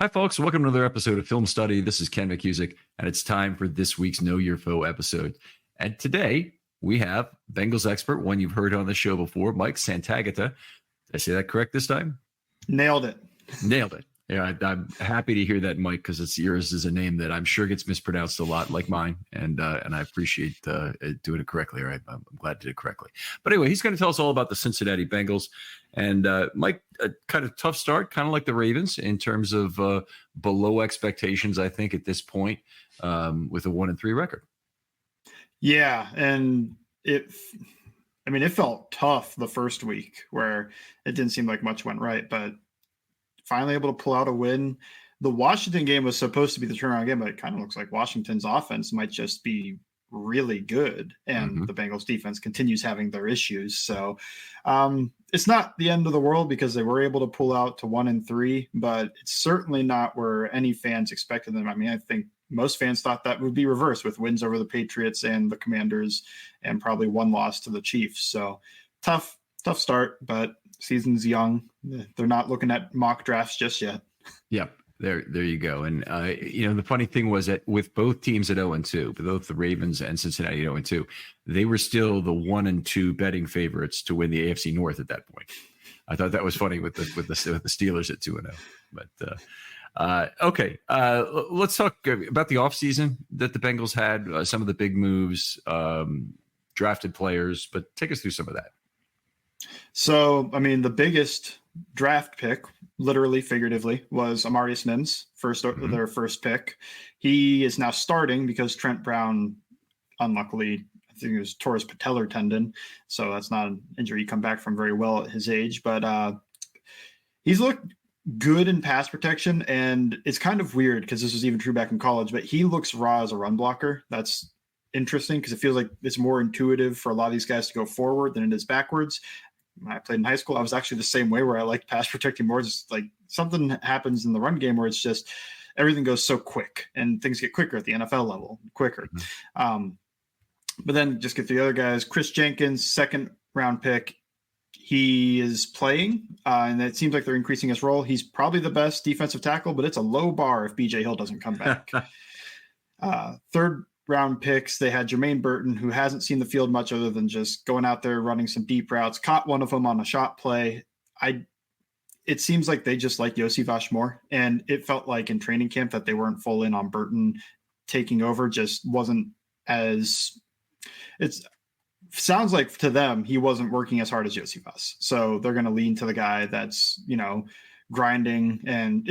Hi, folks. Welcome to another episode of Film Study. This is Ken McCusick, and it's time for this week's Know Your Foe episode. And today we have Bengals expert, one you've heard on the show before, Mike Santagata. Did I say that correct this time? Nailed it. Nailed it. Yeah, I'm happy to hear that, Mike, because it's yours is a name that I'm sure gets mispronounced a lot, like mine, and I appreciate doing it correctly. All right, I'm glad I did it correctly. But anyway, he's going to tell us all about the Cincinnati Bengals. And Mike, a kind of tough start, kind of like the Ravens in terms of below expectations, I think, at this point, with a 1-3 record. Yeah, and it felt tough the first week where it didn't seem like much went right, but finally able to pull out a win. The Washington game was supposed to be the turnaround game, but it kind of looks like Washington's offense might just be really good, and the Bengals defense continues having their issues. So it's not the end of the world because they were able to pull out to 1-3, but it's certainly not where any fans expected them. I mean, I think most fans thought that would be reversed with wins over the Patriots and the Commanders and probably one loss to the Chiefs. So tough start, but season's young. They're not looking at mock drafts just yet. Yep. There you go. And, the funny thing was that with both teams at 0-2, both the Ravens and Cincinnati at 0-2, they were still the 1-2 betting favorites to win the AFC North at that point. I thought that was funny with the Steelers at 2-0. But okay, let's talk about the offseason that the Bengals had, some of the big moves, drafted players, but take us through some of that. So, I mean, the biggest draft pick, literally, figuratively, was Amarius Mims, their first pick. He is now starting because Trent Brown, unluckily, I think it was tore his patellar tendon. So that's not an injury he come back from very well at his age. But he's looked good in pass protection. And it's kind of weird because this was even true back in college, but he looks raw as a run blocker. That's interesting because it feels like it's more intuitive for a lot of these guys to go forward than it is backwards. When I played in high school, I was actually the same way where I liked pass protecting more. Just like something happens in the run game where it's just everything goes so quick and things get quicker at the NFL level, quicker. But then just get the other guys. Chris Jenkins, second round pick. He is playing, and it seems like they're increasing his role. He's probably the best defensive tackle, but it's a low bar if BJ Hill doesn't come back. Third round picks, they had Jermaine Burton, who hasn't seen the field much other than just going out there running some deep routes, caught one of them on a shot play. It seems like they just like Josivas more, and it felt like in training camp that they weren't full in on Burton taking over, just wasn't as sounds like to them he wasn't working as hard as Josivas. So they're going to lean to the guy that's, grinding and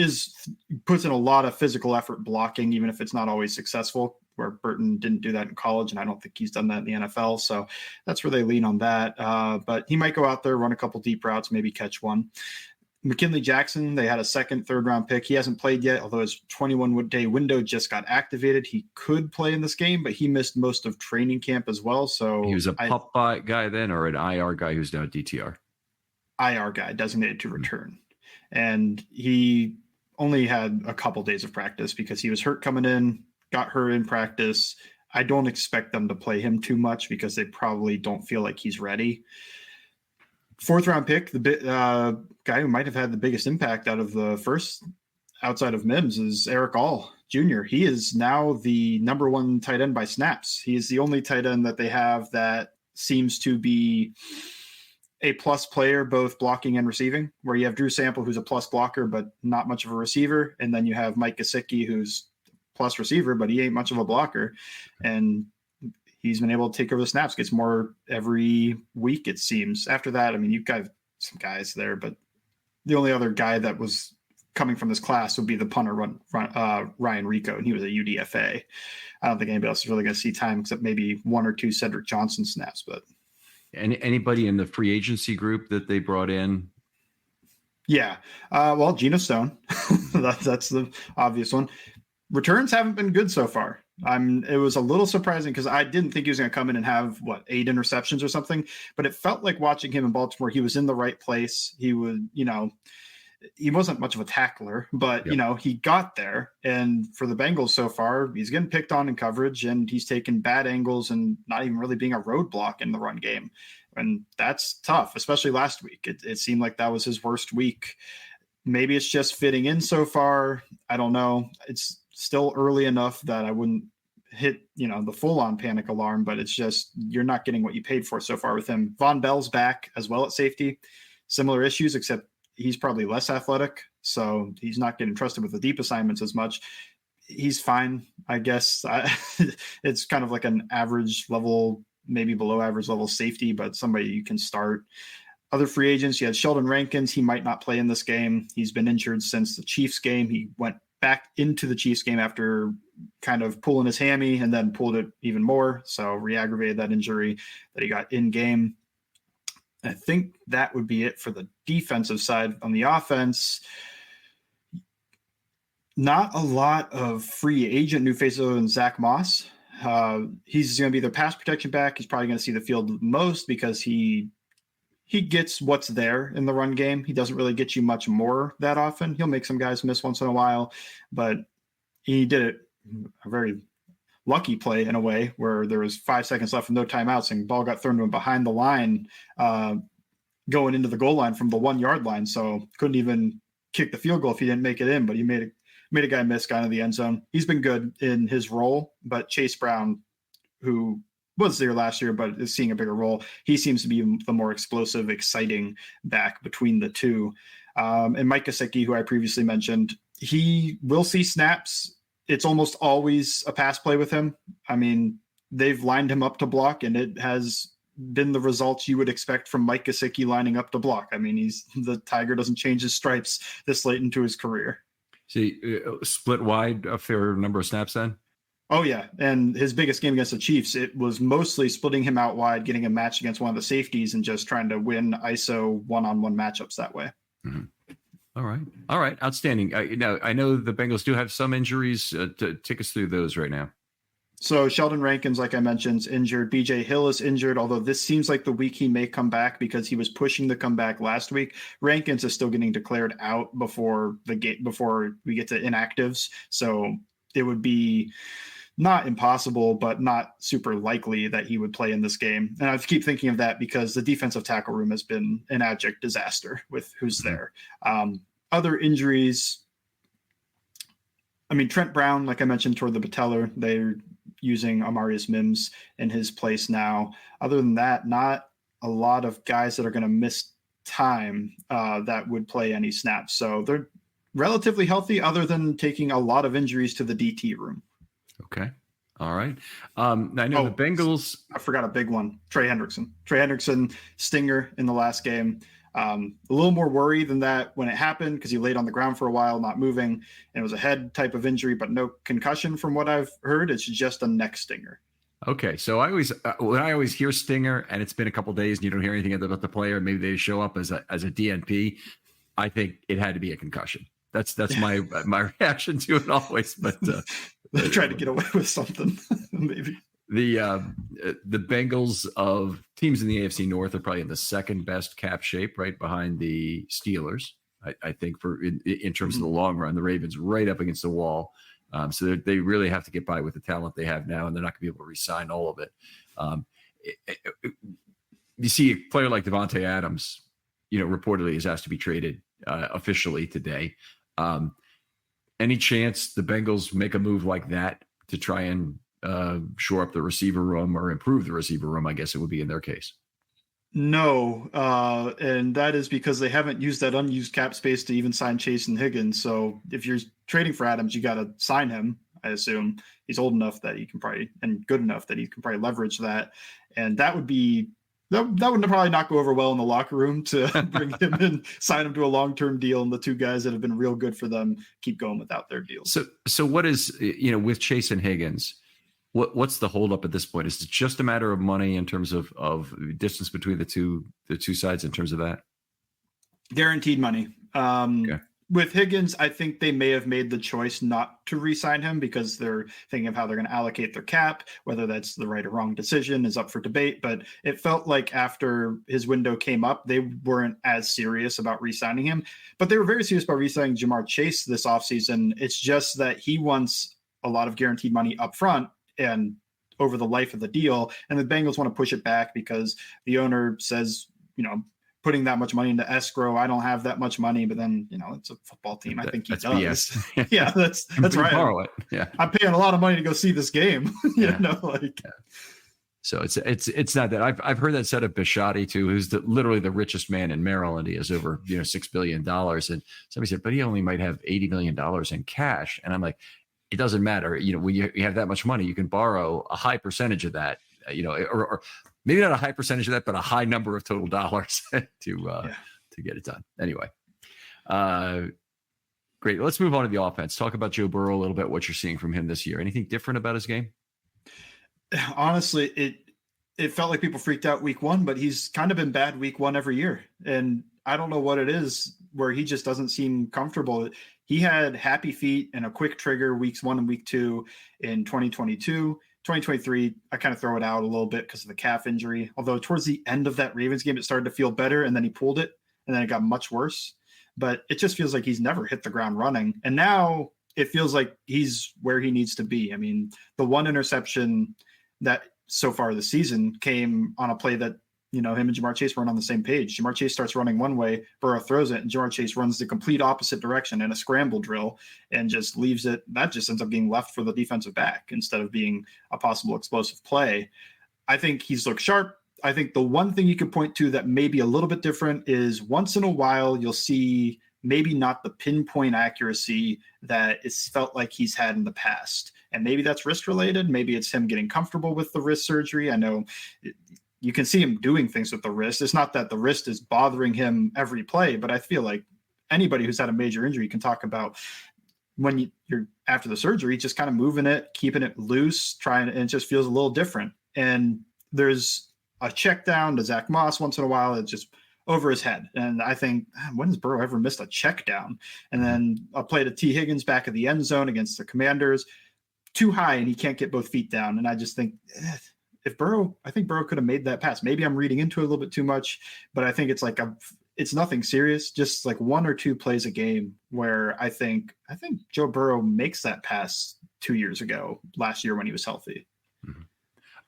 puts in a lot of physical effort blocking, even if it's not always successful, where Burton didn't do that in college, and I don't think he's done that in the NFL. So that's where they lean on that. But he might go out there, run a couple deep routes, maybe catch one. McKinley Jackson, they had a third round pick. He hasn't played yet, although his 21-day window just got activated. He could play in this game, but he missed most of training camp as well. So he was a pup guy then, or an IR guy who's now DTR? IR guy, designated to return. And he only had a couple days of practice because he was hurt coming in, got hurt in practice. I don't expect them to play him too much because they probably don't feel like he's ready. Fourth round pick, the guy who might have had the biggest impact out of the first outside of Mims is Eric All Jr. He is now the number one tight end by snaps. He is the only tight end that they have that seems to be a plus player, both blocking and receiving, where you have Drew Sample, who's a plus blocker, but not much of a receiver. And then you have Mike Gesicki, who's plus receiver, but he ain't much of a blocker. And he's been able to take over the snaps, gets more every week, it seems. After that, I mean, you've got some guys there, but the only other guy that was coming from this class would be the punter Ryan Rico, and he was a UDFA. I don't think anybody else is really going to see time except maybe one or two Cedric Johnson snaps. But anybody in the free agency group that they brought in? Yeah. Well, Geno Stone, that's the obvious one. Returns haven't been good so far. It was a little surprising because I didn't think he was going to come in and have 8 interceptions or something, but it felt like watching him in Baltimore, he was in the right place. He would, he wasn't much of a tackler, but he got there. And for the Bengals so far, he's getting picked on in coverage, and he's taken bad angles and not even really being a roadblock in the run game. And that's tough, especially last week. It seemed like that was his worst week. maybe it's just fitting in so far. I don't know. It's still early enough that I wouldn't hit, the full on panic alarm, but it's just, you're not getting what you paid for so far with him. Von Bell's back as well at safety. Similar issues, except he's probably less athletic. So he's not getting trusted with the deep assignments as much. He's fine, I guess. It's kind of like an average level, maybe below average level safety, but somebody you can start. Other free agents, you had Sheldon Rankins. He might not play in this game. He's been injured since the Chiefs game. He went back into the Chiefs game after kind of pulling his hammy and then pulled it even more. So re-aggravated that injury that he got in game. I think that would be it for the defensive side. On the offense, not a lot of free agent new faces other than Zach Moss. He's going to be their pass protection back. He's probably going to see the field most because he gets what's there in the run game. He doesn't really get you much more that often. He'll make some guys miss once in a while, but he did it a very lucky play in a way where there was 5 seconds left with no timeouts and ball got thrown to him behind the line, going into the goal line from the 1 yard line. So couldn't even kick the field goal if he didn't make it in, but he made a guy miss, got into the end zone. He's been good in his role, but Chase Brown, who was there last year, but is seeing a bigger role. He seems to be the more explosive, exciting back between the two. And Mike Gesicki, who I previously mentioned, he will see snaps. It's almost always a pass play with him. I mean, they've lined him up to block, and it has been the results you would expect from Mike Gesicki lining up to block. I mean, the Tiger doesn't change his stripes this late into his career. See, split wide a fair number of snaps then? Oh, yeah. And his biggest game against the Chiefs, it was mostly splitting him out wide, getting a match against one of the safeties, and just trying to win ISO one-on-one matchups that way. Mm-hmm. All right. Outstanding. I know the Bengals do have some injuries. To take us through those right now. So Sheldon Rankins, like I mentioned, is injured. BJ Hill is injured, although this seems like the week he may come back because he was pushing the comeback last week. Rankins is still getting declared out before we get to inactives. So it would be not impossible, but not super likely that he would play in this game. And I keep thinking of that because the defensive tackle room has been an abject disaster with who's there. Other injuries, I mean, Trent Brown, like I mentioned, toward the patellar, they're using Amarius Mims in his place now. Other than that, not a lot of guys that are going to miss time that would play any snaps. So they're relatively healthy other than taking a lot of injuries to the DT room. Okay. All right. I know the Bengals. I forgot a big one. Trey Hendrickson, stinger in the last game. A little more worry than that when it happened because he laid on the ground for a while, not moving. And it was a head type of injury, but no concussion from what I've heard. It's just a neck stinger. Okay. So when I always hear stinger and it's been a couple of days and you don't hear anything about the player, maybe they show up as a DNP. I think it had to be a concussion. That's my reaction to it always, but they tried to get away with something. Maybe the Bengals of teams in the AFC North are probably in the second best cap shape, right behind the Steelers. I think in terms of the long run, the Ravens right up against the wall. So they really have to get by with the talent they have now, and they're not going to be able to re-sign all of it. You see a player like Devontae Adams, reportedly is asked to be traded officially today. Any chance the Bengals make a move like that to try and shore up the receiver room or improve the receiver room? I guess it would be in their case. No, and that is because they haven't used that unused cap space to even sign Chase and Higgins. So if you're trading for Adams, you got to sign him. I assume he's old enough that he can probably, and good enough that he can probably leverage that. And that would be that would probably not go over well in the locker room to bring him in, sign him to a long-term deal, and the two guys that have been real good for them keep going without their deals. So what is, with Chase and Higgins, what's the holdup at this point? Is it just a matter of money in terms of distance between the two sides in terms of that? Guaranteed money. Okay. With Higgins, I think they may have made the choice not to re-sign him because they're thinking of how they're going to allocate their cap. Whether that's the right or wrong decision is up for debate, but it felt like after his window came up, they weren't as serious about re-signing him, but they were very serious about re-signing Jamar Chase this offseason. It's just that he wants a lot of guaranteed money up front and over the life of the deal, and the Bengals want to push it back because the owner says, putting that much money into escrow. I don't have that much money, but then, it's a football team. I think he does. BS. Yeah, that's right. Borrow it. Yeah. I'm paying a lot of money to go see this game. Yeah. So it's not that. I've heard that said of Bisciotti too, who's literally the richest man in Maryland. He has over $6 billion, and somebody said, but he only might have $80 million in cash. And I'm like, it doesn't matter. When you have that much money, you can borrow a high percentage of that. Or maybe not a high percentage of that, but a high number of total dollars to get it done. Anyway, great. Let's move on to the offense. Talk about Joe Burrow a little bit. What you're seeing from him this year. Anything different about his game? Honestly, it felt like people freaked out week 1, but he's kind of been bad week 1 every year. And I don't know what it is where he just doesn't seem comfortable. He had happy feet and a quick trigger weeks 1 and week 2 in 2022. 2023, I kind of throw it out a little bit because of the calf injury. Although towards the end of that Ravens game, it started to feel better, and then he pulled it, and then it got much worse. But it just feels like he's never hit the ground running. And now it feels like he's where he needs to be. I mean, the one interception that so far this season came on a play that, him and Jamar Chase weren't on the same page. Jamar Chase starts running one way, Burrow throws it, and Jamar Chase runs the complete opposite direction in a scramble drill and just leaves it. That just ends up being left for the defensive back instead of being a possible explosive play. I think he's looked sharp. I think the one thing you could point to that may be a little bit different is once in a while you'll see maybe not the pinpoint accuracy that it's felt like he's had in the past. And maybe that's wrist related. Maybe it's him getting comfortable with the wrist surgery. I know you can see him doing things with the wrist. It's not that the wrist is bothering him every play, but I feel like anybody who's had a major injury can talk about when you're after the surgery, just kind of moving it, keeping it loose, and it just feels a little different. And there's a check down to Zach Moss once in a while. It's just over his head. And I think, when has Burrow ever missed a check down? And then a play to T. Higgins back at the end zone against the Commanders, too high, and he can't get both feet down. And I just think I think Burrow could have made that pass. Maybe I'm reading into it a little bit too much, but I think it's like it's nothing serious, just like 1 or 2 plays a game where I think Joe Burrow makes that pass 2 years ago, last year when he was healthy. Mm-hmm.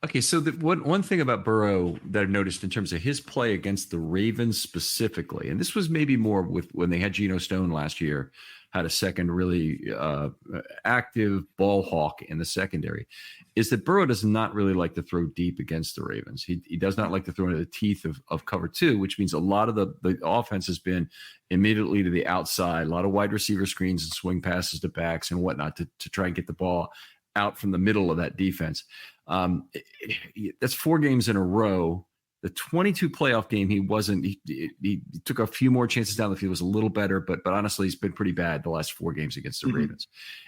Okay, so one thing about Burrow that I've noticed in terms of his play against the Ravens specifically, and this was maybe more with when they had Geno Stone last year, had a second really active ball hawk in the secondary, is that Burrow does not really like to throw deep against the Ravens. He does not like to throw into the teeth of cover 2, which means a lot of the offense has been immediately to the outside, a lot of wide receiver screens and swing passes to backs and whatnot to try and get the ball out from the middle of that defense. That's 4 games in a row. The 22 playoff game, he took a few more chances down the field, was a little better, but honestly, he's been pretty bad the last 4 games against the Ravens.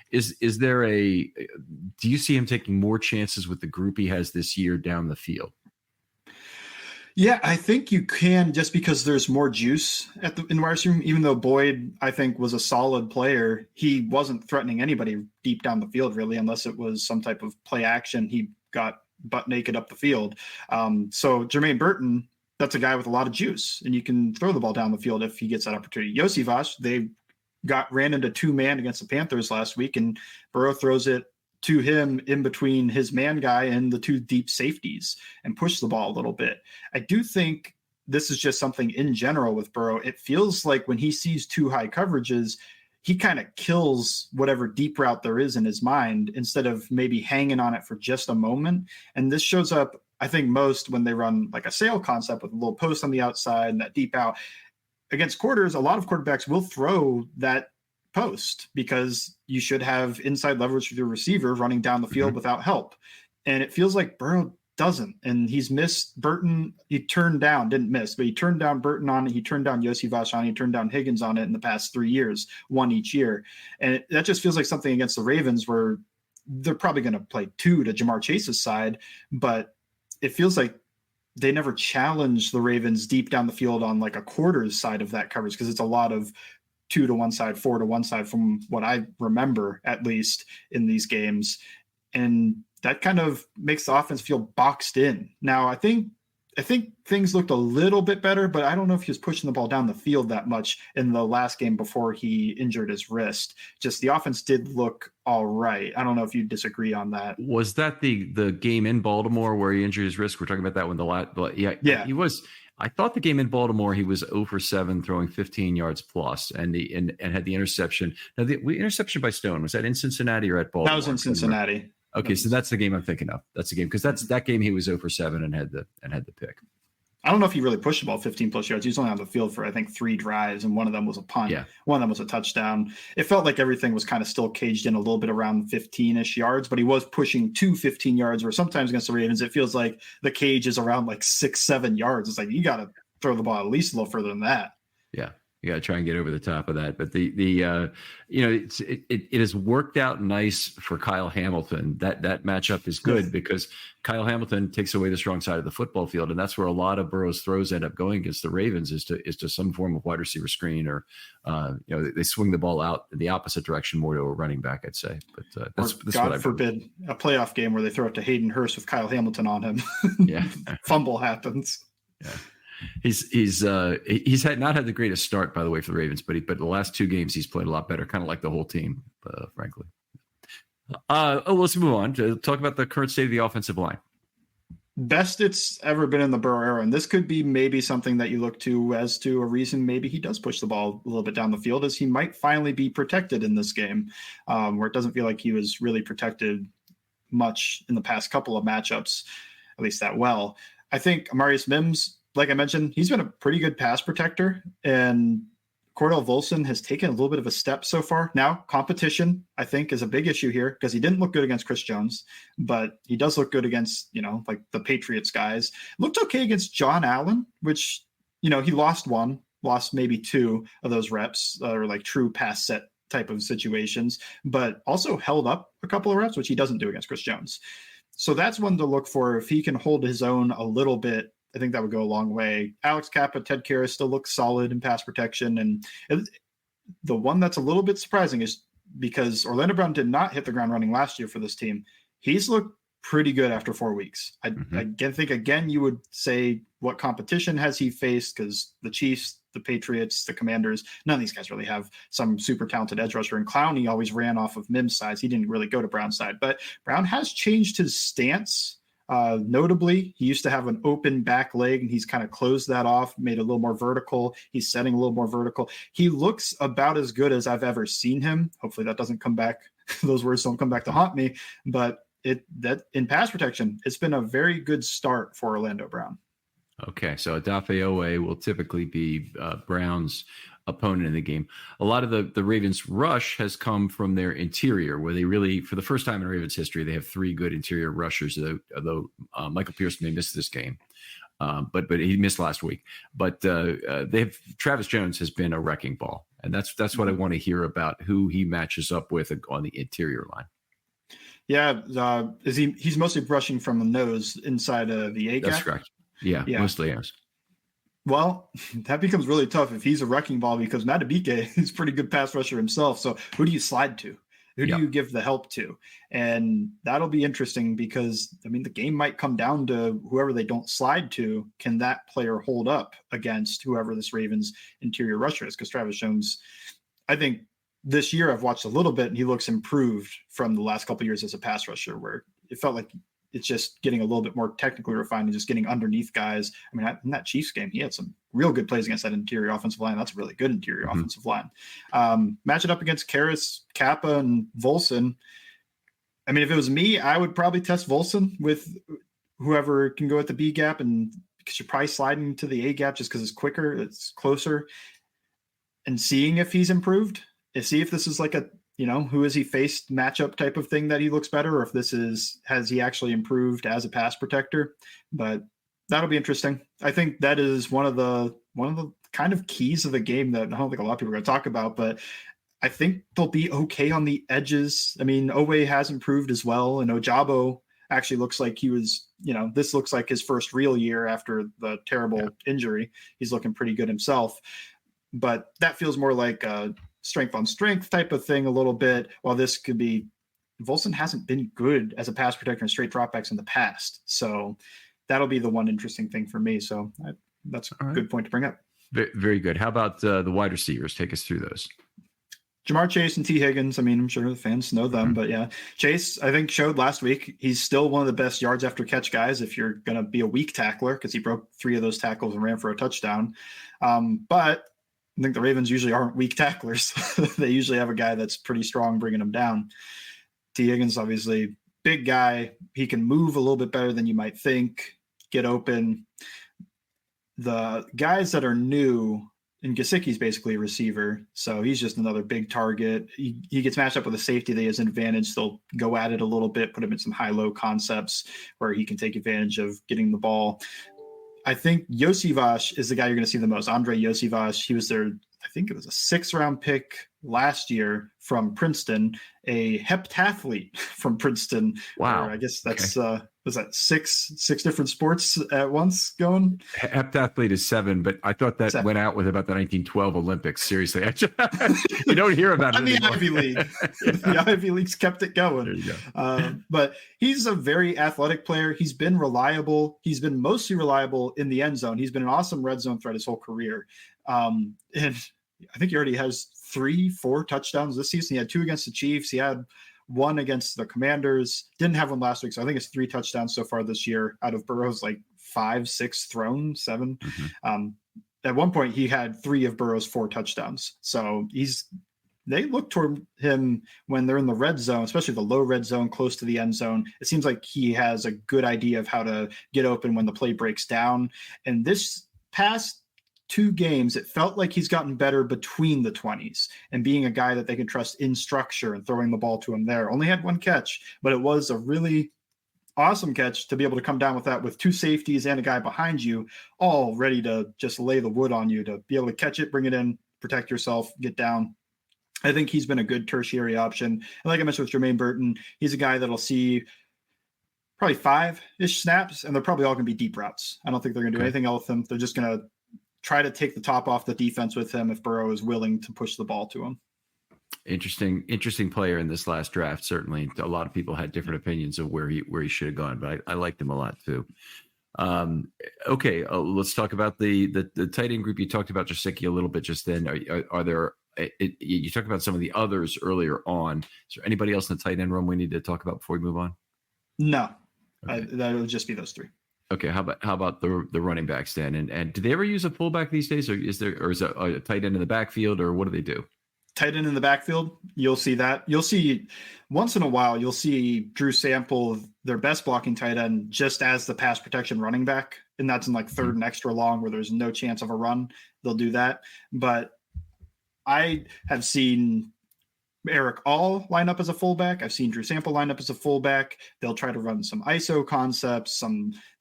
Is there do you see him taking more chances with the group he has this year down the field? Yeah, I think you can, just because there's more juice in the wide receiver room. Even though Boyd, I think, was a solid player, he wasn't threatening anybody deep down the field, really, unless it was some type of play action. He got butt naked up the field. So Jermaine Burton, that's a guy with a lot of juice, and you can throw the ball down the field if he gets that opportunity. Yossi Vosh, they ran into 2-man against the Panthers last week, and Burrow throws it to him in between his man guy and the 2 deep safeties and push the ball a little bit. I do think this is just something in general with Burrow. It feels like when he sees 2 high coverages, he kind of kills whatever deep route there is in his mind instead of maybe hanging on it for just a moment. And this shows up, I think, most when they run like a sail concept with a little post on the outside and that deep out. Against quarters, a lot of quarterbacks will throw that post because you should have inside leverage with your receiver running down the field without help. And it feels like Burrow doesn't. And he's missed Burton. He didn't miss, but he turned down Burton on it. He turned down Yossi Vosh on it. He turned down Higgins on it in the past 3 years, 1 each year. And that just feels like something against the Ravens where they're probably going to play 2 to Jamar Chase's side, but it feels like they never challenge the Ravens deep down the field on like a quarters side of that coverage, because it's a lot of 2 to one side, 4 to one side from what I remember, at least in these games. And that kind of makes the offense feel boxed in. Now, I think things looked a little bit better, but I don't know if he was pushing the ball down the field that much in the last game before he injured his wrist. Just the offense did look all right. I don't know if you disagree on that. Was that the game in Baltimore where he injured his wrist? We're talking about that one. Yeah. He was. I thought the game in Baltimore, he was 0 for 7, throwing 15 yards plus, and had the interception. Now, the interception by Stone, was that in Cincinnati or at Baltimore? That was in Cincinnati. Okay, so that's the game I'm thinking of. That's the game, because that game he was 0 for 7 and had the pick. I don't know if he really pushed the ball 15 plus yards. He was only on the field for, I think, 3 drives, and one of them was a punt. Yeah. One of them was a touchdown. It felt like everything was kind of still caged in a little bit around 15-ish yards, but he was pushing to 15 yards, where sometimes against the Ravens, it feels like the cage is around like 6-7 yards. It's like, you got to throw the ball at least a little further than that. Yeah. You got to try and get over the top of that. But it has worked out nice for Kyle Hamilton. That matchup is good because Kyle Hamilton takes away the strong side of the football field, and that's where a lot of Burrow's throws end up going against the Ravens is to some form of wide receiver screen, or they swing the ball out in the opposite direction more to a running back, I'd say. But that's God forbid a playoff game where they throw it to Hayden Hurst with Kyle Hamilton on him. Yeah, fumble happens. Yeah. He's had not had the greatest start, by the way, for the Ravens, but the last 2 games he's played a lot better, kind of like the whole team, frankly. Let's move on to talk about the current state of the offensive line. Best it's ever been in the Burrow era, and this could be maybe something that you look to as to a reason maybe he does push the ball a little bit down the field, as he might finally be protected in this game, where it doesn't feel like he was really protected much in the past couple of matchups, at least that well. I think Amarius Mims, like I mentioned, he's been a pretty good pass protector, and Cordell Volson has taken a little bit of a step so far. Now, competition, I think, is a big issue here because he didn't look good against Chris Jones, but he does look good against, like the Patriots guys. Looked okay against John Allen, which, he lost maybe 2 of those reps, or like true pass set type of situations, but also held up a couple of reps, which he doesn't do against Chris Jones. So that's one to look for. If he can hold his own a little bit, I think that would go a long way. Alex Kappa, Ted Karras still looks solid in pass protection. And the one that's a little bit surprising is because Orlando Brown did not hit the ground running last year for this team. He's looked pretty good after 4 weeks. I think, again, you would say, what competition has he faced? Because the Chiefs, the Patriots, the Commanders, none of these guys really have some super talented edge rusher. And Clowney always ran off of Mims' sides. He didn't really go to Brown's side. But Brown has changed his stance. Notably, he used to have an open back leg, and he's kind of closed that off, made it a little more vertical. He's setting a little more vertical. He looks about as good as I've ever seen him. Hopefully that doesn't come back. Those words don't come back to haunt me. But that in pass protection, it's been a very good start for Orlando Brown. Okay, so Odafe Owe will typically be Brown's opponent in the game. A lot of the Ravens' rush has come from their interior, where they really, for the first time in Ravens history, they have 3 good interior rushers, although Michael Pierce may miss this game. But he missed last week. But they have Travis Jones has been a wrecking ball, and that's what I want to hear about, who he matches up with on the interior line. Yeah, he's mostly brushing from the nose inside of the A gap? That's correct. Yeah, mostly yes. Well, that becomes really tough if he's a wrecking ball, because Madubuike is a pretty good pass rusher himself. So who do you slide to? Who do you give the help to? And that'll be interesting because, the game might come down to whoever they don't slide to. Can that player hold up against whoever this Ravens interior rusher is? Because Travis Jones, I think this year I've watched a little bit, and he looks improved from the last couple of years as a pass rusher, where it felt like it's just getting a little bit more technically refined and just getting underneath guys. In that Chiefs game, he had some real good plays against that interior offensive line. That's a really good interior offensive line. Match it up against Karras, Kappa, and Volson. If it was me, I would probably test Volson with whoever can go at the B gap, and because you're probably sliding to the A gap just because it's quicker, it's closer, and seeing if he's improved. See if this is like a, who has he faced matchup type of thing that he looks better, or if has he actually improved as a pass protector. But that'll be interesting. I think that is one of the kind of keys of the game that I don't think a lot of people are going to talk about, but I think they'll be okay on the edges. Owe has improved as well, and Ojabo actually looks like he was, this looks like his first real year after the terrible injury. He's looking pretty good himself, but that feels more like a strength on strength type of thing a little bit, while this could be, Volson hasn't been good as a pass protector in straight dropbacks in the past. So that'll be the one interesting thing for me. So that's a good point to bring up. Very good. How about the wide receivers? Take us through those. Jamar Chase and T. Higgins. I mean, I'm sure the fans know them, but yeah, Chase, I think, showed last week he's still one of the best yards after catch guys if you're going to be a weak tackler, because he broke 3 of those tackles and ran for a touchdown. But I think the Ravens usually aren't weak tacklers. They usually have a guy that's pretty strong bringing them down. T. Higgins, obviously, big guy. He can move a little bit better than you might think, get open. The guys that are new, and Gesicki's basically a receiver, so he's just another big target. He gets matched up with a safety that has an advantage. They'll go at it a little bit, put him in some high-low concepts where he can take advantage of getting the ball. I think Yosivas is the guy you're going to see the most. Andre Yosivas, he was their, I think it was a 6th-round pick last year from Princeton, a heptathlete from Princeton. Wow. I guess that's, was that six different sports at once going? Heptathlete is 7, but I thought that 7 went out with about the 1912 Olympics. Seriously. You don't hear about it the anymore. Ivy League. The Ivy League's kept it going. There you go. But he's a very athletic player. He's been reliable. He's been mostly reliable in the end zone. He's been an awesome red zone threat his whole career. And I think he already has 3-4 touchdowns this season. He had 2 against the Chiefs. He had 1 against the Commanders. Didn't have one last week, so I think it's 3 touchdowns so far this year out of Burrow's 5-6 thrown, 7. At one point, he had 3 of Burrow's 4 touchdowns. So they look toward him when they're in the red zone, especially the low red zone close to the end zone. It seems like he has a good idea of how to get open when the play breaks down. And this past 2 games, it felt like he's gotten better between the 20s and being a guy that they can trust in structure and throwing the ball to him there. Only had 1 catch, but it was a really awesome catch to be able to come down with that with 2 safeties and a guy behind you, all ready to just lay the wood on you to be able to catch it, bring it in, protect yourself, get down. I think he's been a good tertiary option. And like I mentioned with Jermaine Burton, he's a guy that'll see probably 5-ish snaps, and they're probably all going to be deep routes. I don't think they're going to do anything else with him. They're just going to try to take the top off the defense with him if Burrow is willing to push the ball to him. Interesting player in this last draft. Certainly, a lot of people had different opinions of where he should have gone, but I liked him a lot too. Okay, let's talk about the tight end group. You talked about Gesicki a little bit just then. Are there? You talked about some of the others earlier on. Is there anybody else in the tight end room we need to talk about before we move on? No, okay. That would just be those 3. Okay, how about the running backs then? And do they ever use a fullback these days, or is it a tight end in the backfield, or what do they do? Tight end in the backfield, you'll see that. You'll see once in a while, you'll see Drew Sample, their best blocking tight end, just as the pass protection running back, and that's in 3rd and extra long where there's no chance of a run. They'll do that, but I have seen Eric All line up as a fullback. I've seen Drew Sample line up as a fullback. They'll try to run some ISO concepts.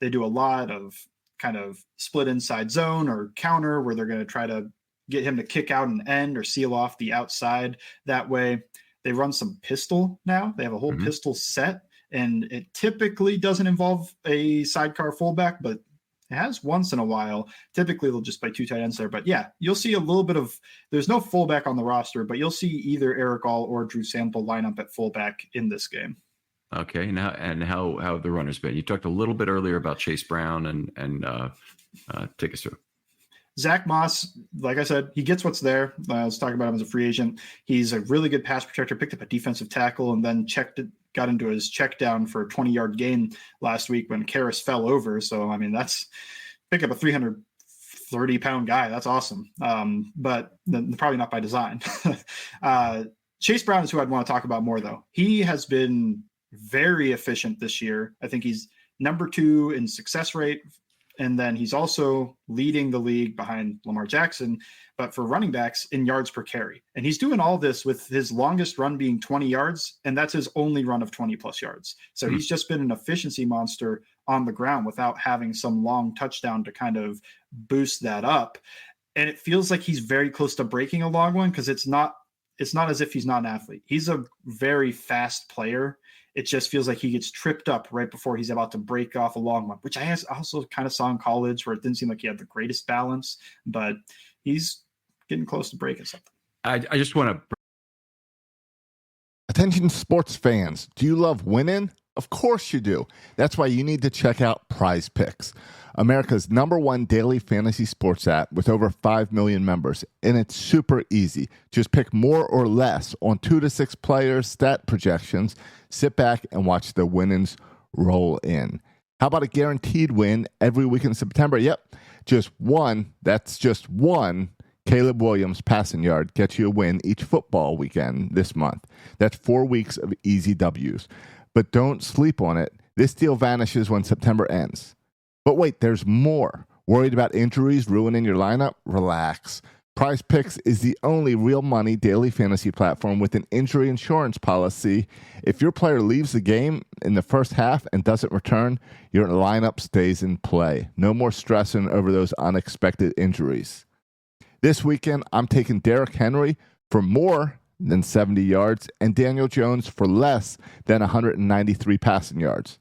They do a lot of kind of split inside zone or counter where they're going to try to get him to kick out an end or seal off the outside. That way they run some pistol now. They have a whole pistol set, and it typically doesn't involve a sidecar fullback, but it has once in a while. Typically they'll just play 2 tight ends there, but yeah, you'll see a little bit of, there's no fullback on the roster, but you'll see either Eric All or Drew Sample line up at fullback in this game. Okay. And how have the runners been? You talked a little bit earlier about Chase Brown and take us through. Zach Moss, like I said, he gets what's there. I was talking about him as a free agent. He's a really good pass protector, picked up a defensive tackle, and then got into his check down for a 20-yard gain last week when Karras fell over. So, I mean, that's pick up a 330-pound guy. That's awesome. But probably not by design. Chase Brown is who I'd want to talk about more, though. He has been very efficient this year. I think he's number 2 in success rate. And then he's also leading the league behind Lamar Jackson, but for running backs in yards per carry. And he's doing all this with his longest run being 20 yards, and that's his only run of 20-plus yards. So he's just been an efficiency monster on the ground without having some long touchdown to kind of boost that up. And it feels like he's very close to breaking a long one because it's not as if he's not an athlete. He's a very fast player. It just feels like he gets tripped up right before he's about to break off a long one, which I also kind of saw in college where it didn't seem like he had the greatest balance, but he's getting close to breaking something. I just want to. Attention sports fans. Do you love winning? Of course you do. That's why you need to check out Prize Picks, America's #1 daily fantasy sports app with over 5 million members. And it's super easy. Just pick more or less on 2 to 6 players, stat projections, sit back and watch the winnings roll in. How about a guaranteed win every week in September? Yep, just one Caleb Williams passing yard gets you a win each football weekend this month. That's 4 weeks of easy W's. But don't sleep on it. This deal vanishes when September ends. But wait, there's more. Worried about injuries ruining your lineup? Relax. Prize Picks is the only real money daily fantasy platform with an injury insurance policy. If your player leaves the game in the first half and doesn't return, your lineup stays in play. No more stressing over those unexpected injuries. This weekend, I'm taking Derrick Henry for more than 70 yards and Daniel Jones for less than 193 passing yards.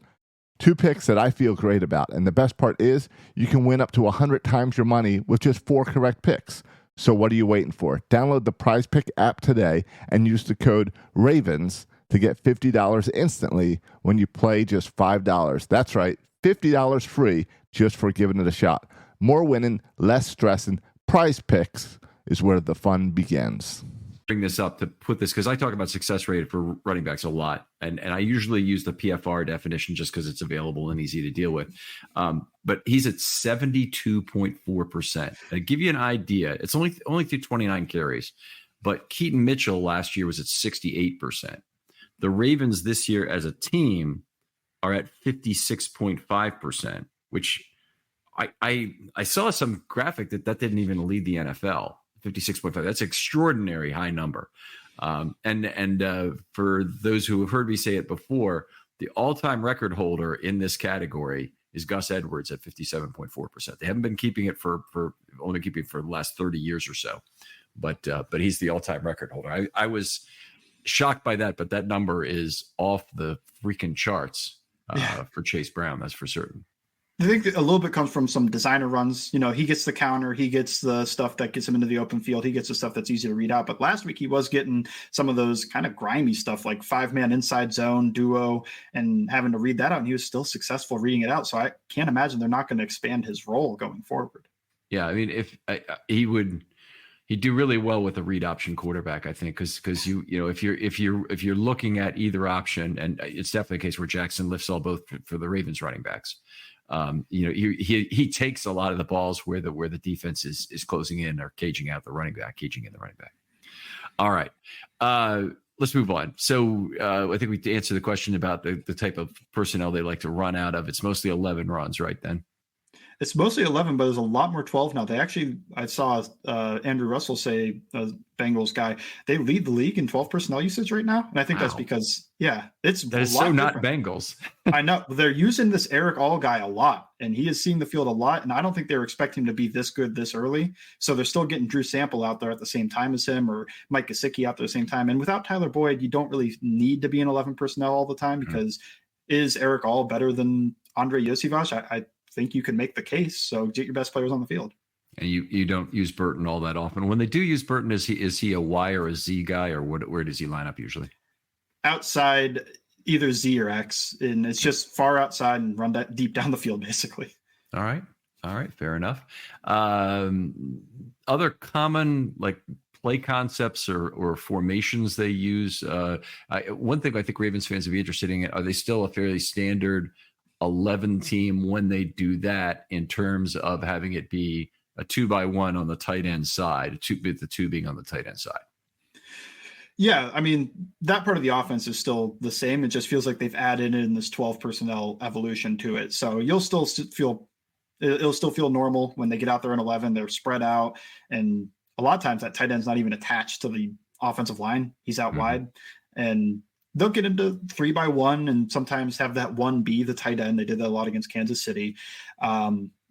2 picks that I feel great about. And the best part is you can win up to 100 times your money with just 4 correct picks. So what are you waiting for? Download the Prize Pick app today and use the code RAVENS to get $50 instantly when you play just $5. That's right, $50 free just for giving it a shot. More winning, less stressing. Prize Picks is where the fun begins. Bring this up to put this because I talk about success rate for running backs a lot, and I usually use the PFR definition just because it's available and easy to deal with. But he's at 72.4%. To give you an idea, it's only through 29 carries, but Keaton Mitchell last year was at 68%. The Ravens this year as a team are at 56.5%, which I saw some graphic that didn't even lead the NFL. 56.5. That's an extraordinary high number. And for those who have heard me say it before, the all-time record holder in this category is Gus Edwards at 57.4%. They haven't been keeping it for only keeping it for the last 30 years or so, but he's the all-time record holder. I was shocked by that, but that number is off the freaking charts for Chase Brown. That's for certain. I think a little bit comes from some designer runs. You know, he gets the counter, he gets the stuff that gets him into the open field, he gets the stuff that's easy to read out. But last week he was getting some of those kind of grimy stuff like 5-man inside zone duo and having to read that out. And he was still successful reading it out. So I can't imagine they're not going to expand his role going forward. Yeah, I mean, he'd do really well with a read option quarterback, I think, because you know if you're looking at either option, and it's definitely a case where Jackson lifts all both for the Ravens running backs. You know, he takes a lot of the balls where the defense is closing in or caging in the running back. All right. Let's move on. So I think we answered the question about the type of personnel they like to run out of. It's mostly 11 runs, right then? It's mostly 11, but there's a lot more 12 now. I saw Andrew Russell say, Bengals guy, they lead the league in 12 personnel usage right now. And I think that's because, that is so not Bengals. I know they're using this Eric All guy a lot, and he is seeing the field a lot. And I don't think they were expecting him to be this good this early. So they're still getting Drew Sample out there at the same time as him, or Mike Gesicki out there at the same time. And without Tyler Boyd, you don't really need to be in 11 personnel all the time because is Eric All better than Andre Yosivach? I think you can make the case. So get your best players on the field. And you don't use Burton all that often. When they do use Burton, is he a Y or a Z guy, or where does he line up usually? Outside, either Z or X, and it's just far outside and run that deep down the field, basically. All right, fair enough. Other common play concepts or formations they use. One thing I think Ravens fans would be interested in: are they still a fairly standard 11 team when they do that, in terms of having it be a 2x1 on the tight end side, the two being on the tight end side? Yeah, I mean, that part of the offense is still the same. It just feels like they've added in this 12 personnel evolution to it. So it'll still feel normal when they get out there in 11. They're spread out, and a lot of times that tight end's not even attached to the offensive line. He's out wide, and they'll get into 3x1 and sometimes have that one be the tight end. They did that a lot against Kansas City.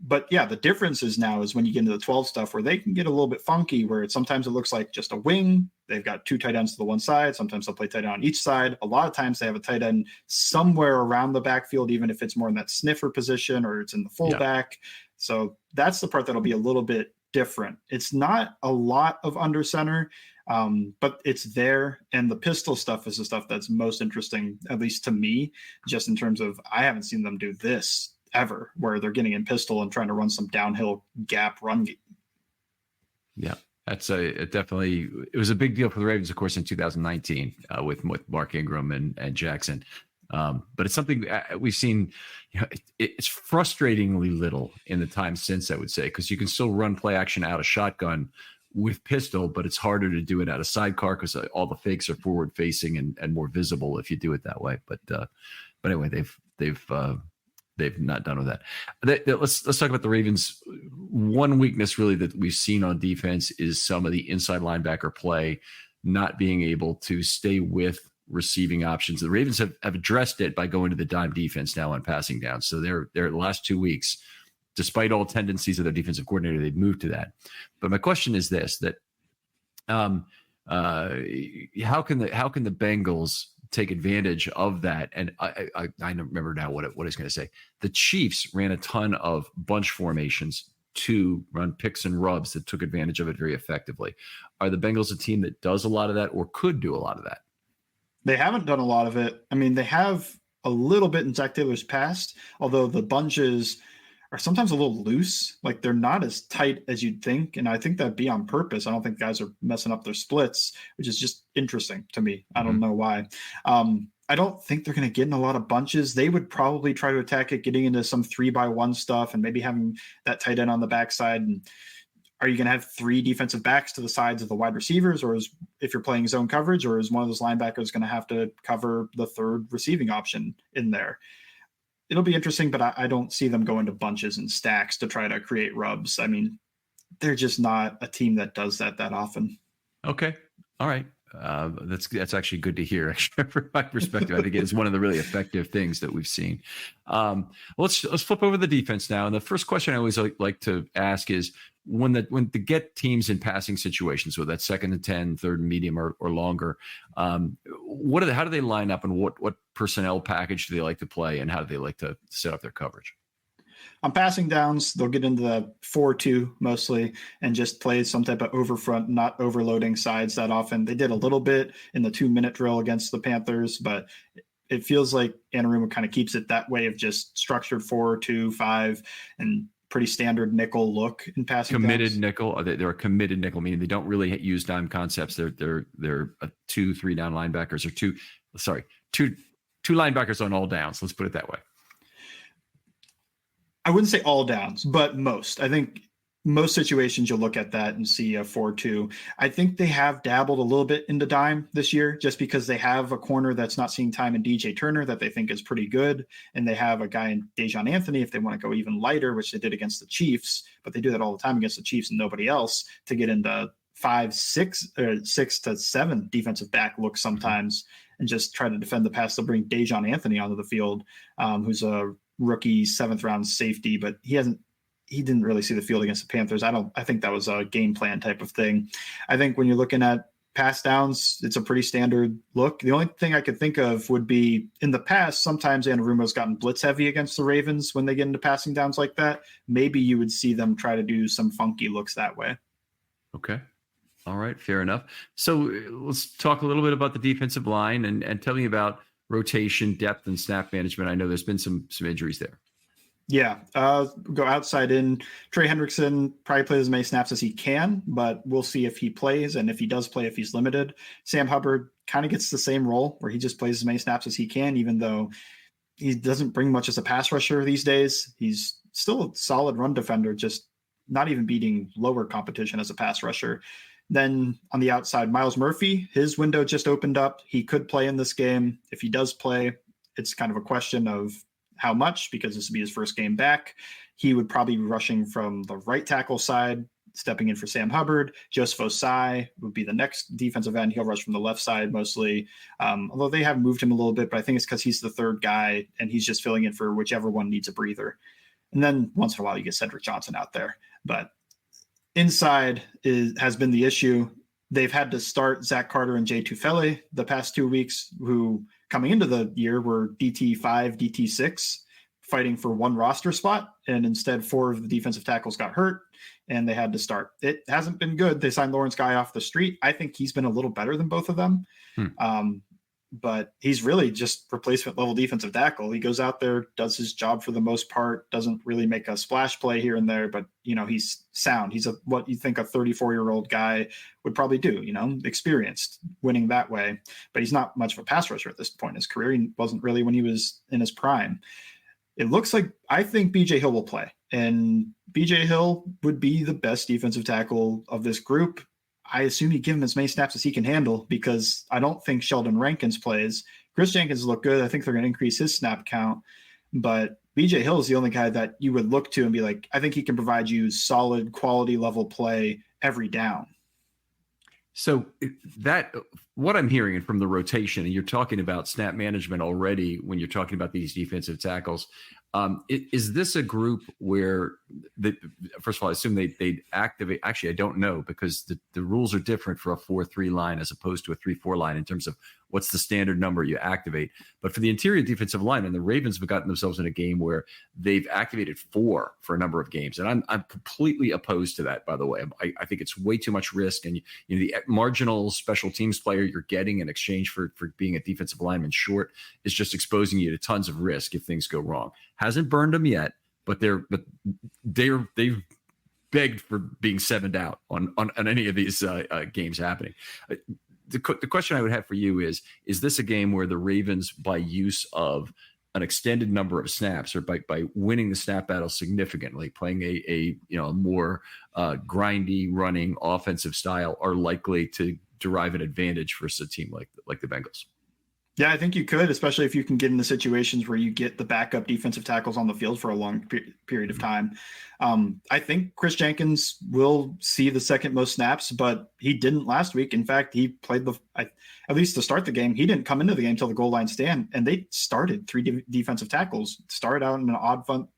But yeah, the difference is when you get into the 12 stuff where they can get a little bit funky, where sometimes it looks like just a wing. They've got 2 tight ends to the one side. Sometimes they'll play tight end on each side. A lot of times they have a tight end somewhere around the backfield, even if it's more in that sniffer position or it's in the fullback. Yeah. So that's the part that'll be a little bit different. It's not a lot of under center. But it's there, and the pistol stuff is the stuff that's most interesting, at least to me, just in terms of I haven't seen them do this ever, where they're getting in pistol and trying to run some downhill gap run. Yeah, that's it was a big deal for the Ravens, of course, in 2019 with Mark Ingram and Jackson. But it's something we've seen. It's frustratingly little in the time since, I would say, because you can still run play action out of shotgun with pistol, but it's harder to do it out of sidecar because all the fakes are forward facing and more visible if you do it that way. But anyway, they've not done with that. Let's talk about the Ravens. One weakness really that we've seen on defense is some of the inside linebacker play, not being able to stay with receiving options. The Ravens have addressed it by going to the dime defense now on passing down. So they're the last 2 weeks, despite all tendencies of their defensive coordinator, they've moved to that. But my question is this: that how can the Bengals take advantage of that? And I don't remember now what I was going to say. The Chiefs ran a ton of bunch formations to run picks and rubs that took advantage of it very effectively. Are the Bengals a team that does a lot of that or could do a lot of that? They haven't done a lot of it. I mean, they have a little bit in Zach Taylor's past, although the bunches are sometimes a little loose. Like they're not as tight as you'd think. And I think that'd be on purpose. I don't think guys are messing up their splits, which is just interesting to me. I don't know why. I don't think they're going to get in a lot of bunches. They would probably try to attack it, getting into some 3-by-1 stuff and maybe having that tight end on the backside. And are you going to have 3 defensive backs to the sides of the wide receivers, or if you're playing zone coverage, or is one of those linebackers going to have to cover the third receiving option in there? It'll be interesting, but I don't see them going to bunches and stacks to try to create rubs. I mean, they're just not a team that does that often. Okay. All right. That's actually good to hear. Actually, from my perspective, I think it's one of the really effective things that we've seen. Let's flip over the defense now. And the first question I always like to ask is when to get teams in passing situations, with that 2nd and 10, 3rd and medium or longer. How do they line up, and what personnel package do they like to play, and how do they like to set up their coverage? On passing downs, they'll get into the 4-2 mostly and just play some type of overfront, not overloading sides that often. They did a little bit in the 2-minute drill against the Panthers, but it feels like Anarumo kind of keeps it that way of just structured 4-2-5 and pretty standard nickel look in passing committed downs. Nickel. They're a committed nickel, meaning they don't really use dime concepts. They're a 2-3 down linebackers, or two linebackers on all downs. Let's put it that way. I wouldn't say all downs, but most. I think most situations you'll look at that and see a 4-2. I think they have dabbled a little bit into dime this year, just because they have a corner that's not seeing time in DJ Turner that they think is pretty good. And they have a guy in Dejon Anthony, if they want to go even lighter, which they did against the Chiefs, but they do that all the time against the Chiefs and nobody else, to get into 5-6 or 6 to 7 defensive back looks sometimes and just try to defend the pass. They'll bring Dejon Anthony onto the field, who's a rookie 7th round safety, but he didn't really see the field against the Panthers. I think that was a game plan type of thing. I think when you're looking at pass downs, it's a pretty standard look. The only thing I could think of would be, in the past, sometimes Anarumo's gotten blitz heavy against the Ravens when they get into passing downs like that. Maybe you would see them try to do some funky looks that way. Okay. All right. Fair enough. So let's talk a little bit about the defensive line and tell me about rotation, depth, and snap management. I know there's been some injuries there. Yeah, go outside in. Trey Hendrickson probably plays as many snaps as he can, but we'll see if he plays, and if he does play, if he's limited. Sam Hubbard kind of gets the same role where he just plays as many snaps as he can, even though he doesn't bring much as a pass rusher these days. He's still a solid run defender, just not even beating lower competition as a pass rusher. Then on the outside, Miles Murphy, his window just opened up. He could play in this game. If he does play, it's kind of a question of how much, because this would be his first game back. He would probably be rushing from the right tackle side, stepping in for Sam Hubbard. Joseph Osai would be the next defensive end. He'll rush from the left side mostly, although they have moved him a little bit, but I think it's because he's the third guy and he's just filling in for whichever one needs a breather. And then once in a while you get Cedric Johnson out there. But inside has been the issue. They've had to start Zach Carter and Jay Tufele the past 2 weeks, who coming into the year were DT5, DT6 fighting for one roster spot, and instead 4 of the defensive tackles got hurt and they had to start. It hasn't been good. They signed Lawrence Guy off the street. I think he's been a little better than both of them. But he's really just replacement level defensive tackle. He goes out there, does his job for the most part, doesn't really make a splash play here and there, but he's sound. He's what you think a 34-year-old guy would probably do, experienced, winning that way, but he's not much of a pass rusher at this point in his career. He wasn't really when he was in his prime. It looks like I think BJ Hill will play, and BJ Hill would be the best defensive tackle of this group. I assume you give him as many snaps as he can handle, because I don't think Sheldon Rankins plays. Chris Jenkins looked good. I think they're going to increase his snap count, but BJ Hill is the only guy that you would look to and be like, I think he can provide you solid quality level play every down. So that what I'm hearing from the rotation, and you're talking about snap management already when you're talking about these defensive tackles. Is this a group where, first of all, I assume they activate? Actually, I don't know, because the rules are different for a 4-3 line as opposed to a 3-4 line in terms of what's the standard number you activate. But for the interior defensive line, and the Ravens have gotten themselves in a game where they've activated 4 for a number of games. And I'm completely opposed to that, by the way. I think it's way too much risk. And the marginal special teams player you're getting in exchange for being a defensive lineman short is just exposing you to tons of risk if things go wrong. Hasn't burned them yet, but they've begged for being 7'd out on any of these games happening. The question I would have for you is this a game where the Ravens, by use of an extended number of snaps, or by winning the snap battle significantly, playing a more grindy running offensive style, are likely to derive an advantage versus a team like the Bengals? Yeah, I think you could, especially if you can get into situations where you get the backup defensive tackles on the field for a long period of time. I think Chris Jenkins will see the second most snaps, but he didn't last week. In fact, he played at least to start the game. He didn't come into the game until the goal line stand, and they started 3 defensive tackles, started out in an odd front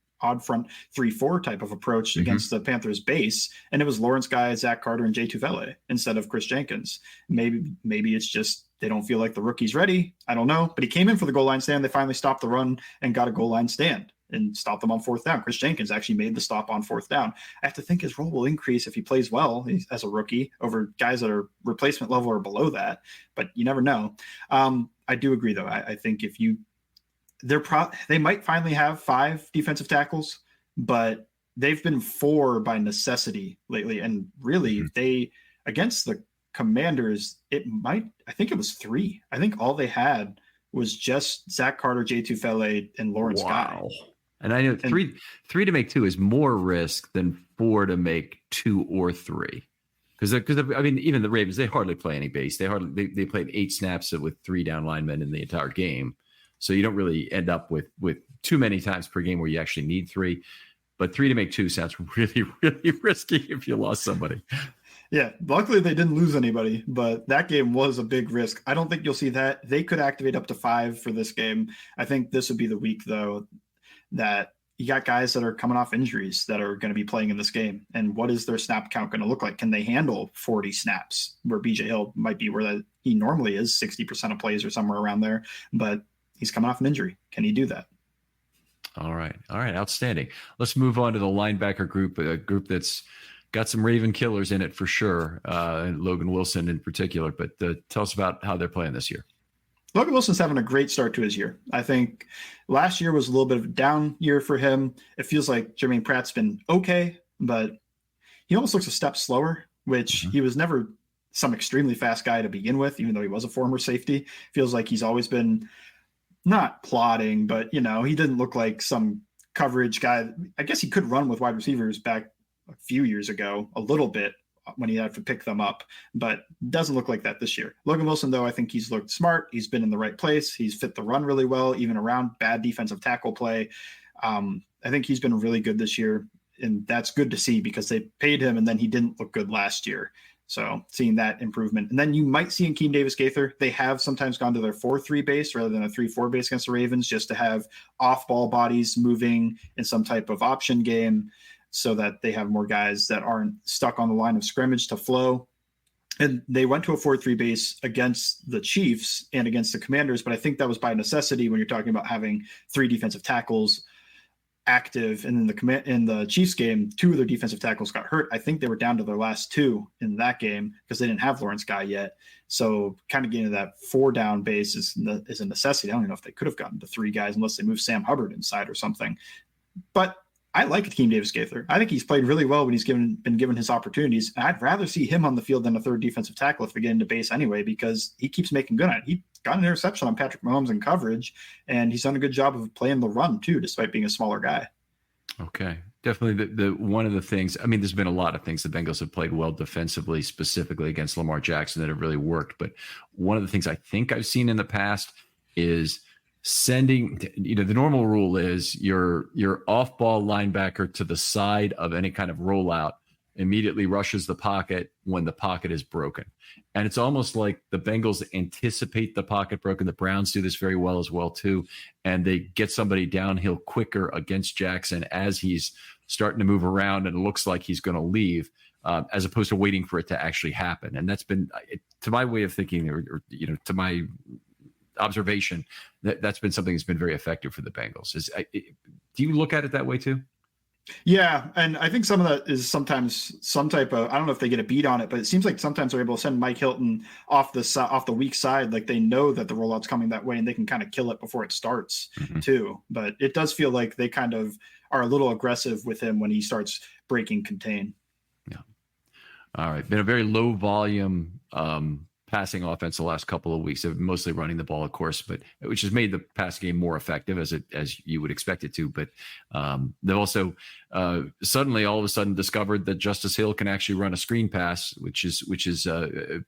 3-4 type of approach against the Panthers base. And it was Lawrence Guy, Zach Carter, and Jay Tuvele instead of Chris Jenkins. Maybe it's just they don't feel like the rookie's ready. I don't know. But he came in for the goal line stand. They finally stopped the run and got a goal line stand and stopped them on 4th down. Chris Jenkins actually made the stop on 4th down. I have to think his role will increase if he plays well as a rookie over guys that are replacement level or below that. But you never know. I do agree, though. I think if they might finally have 5 defensive tackles, but they've been 4 by necessity lately. And really, they against the Commanders, I think it was 3. I think all they had was just Zach Carter, Jay Tufele, and Lawrence Guy. And I know three to make 2 is more risk than 4 to make 2 or 3. Because I mean, even the Ravens, they hardly play any base. They played 8 snaps with 3 down linemen in the entire game. So you don't really end up with too many times per game where you actually need 3. But 3 to make 2 sounds really, really risky if you lost somebody. Yeah, luckily they didn't lose anybody, but that game was a big risk. I don't think you'll see that. They could activate up to 5 for this game. I think this would be the week, though, that you got guys that are coming off injuries that are going to be playing in this game. And what is their snap count going to look like? Can they handle 40 snaps, where BJ Hill might be where he normally is, 60% of plays or somewhere around there, but he's coming off an injury. Can he do that? All right. Outstanding. Let's move on to the linebacker group, a group that's got some Raven killers in it for sure, and Logan Wilson in particular. But tell us about how they're playing this year. Logan Wilson's having a great start to his year. I think last year was a little bit of a down year for him. It feels like Jermaine Pratt's been okay, but he almost looks a step slower, which he was never some extremely fast guy to begin with, even though he was a former safety. Feels like he's always been not plodding, but, he didn't look like some coverage guy. I guess he could run with wide receivers back a few years ago, a little bit when he had to pick them up, but doesn't look like that this year. Logan Wilson, though, I think he's looked smart. He's been in the right place. He's fit the run really well, even around bad defensive tackle play. I think he's been really good this year, and that's good to see because they paid him and then he didn't look good last year. So seeing that improvement. And then you might see in Keem Davis-Gaither, they have sometimes gone to their 4-3 base rather than a 3-4 base against the Ravens, just to have off-ball bodies moving in some type of option game so that they have more guys that aren't stuck on the line of scrimmage to flow. And they went to a 4-3 base against the Chiefs and against the Commanders, but I think that was by necessity when you're talking about having 3 defensive tackles. active. And in the Chiefs game, 2 of their defensive tackles got hurt. I think they were down to their last 2 in that game because they didn't have Lawrence Guy yet. So kind of getting to that 4 down base is a necessity. I don't even know if they could have gotten to 3 guys unless they moved Sam Hubbard inside or something. But I like Akeem Davis-Gaither. I think he's played really well when he's been given his opportunities. I'd rather see him on the field than a third defensive tackle if they get into base anyway, because he keeps making good on it. He got an interception on Patrick Mahomes in coverage, and he's done a good job of playing the run too, despite being a smaller guy. Okay. Definitely the one of the things, I mean, there's been a lot of things the Bengals have played well defensively, specifically against Lamar Jackson, that have really worked. But one of the things I think I've seen in the past is sending, the normal rule is your off-ball linebacker to the side of any kind of rollout immediately rushes the pocket when the pocket is broken. And it's almost like the Bengals anticipate the pocket broken. The Browns do this very well as well too. And they get somebody downhill quicker against Jackson as he's starting to move around and it looks like he's going to leave, as opposed to waiting for it to actually happen. And that's been, to my way of thinking, or to my observation, that's been something that's been very effective for the Bengals. Do you look at it that way too? Yeah, and I think some of that is sometimes some type of, I don't know if they get a beat on it, but it seems like sometimes they're able to send Mike Hilton off the weak side, like they know that the rollout's coming that way and they can kind of kill it before it starts too. But it does feel like they kind of are a little aggressive with him when he starts breaking contain. Yeah. All right. Been a very low volume passing offense the last couple of weeks. They've been mostly running the ball, of course, but which has made the pass game more effective as you would expect it to. But they've also suddenly all of a sudden discovered that Justice Hill can actually run a screen pass, which has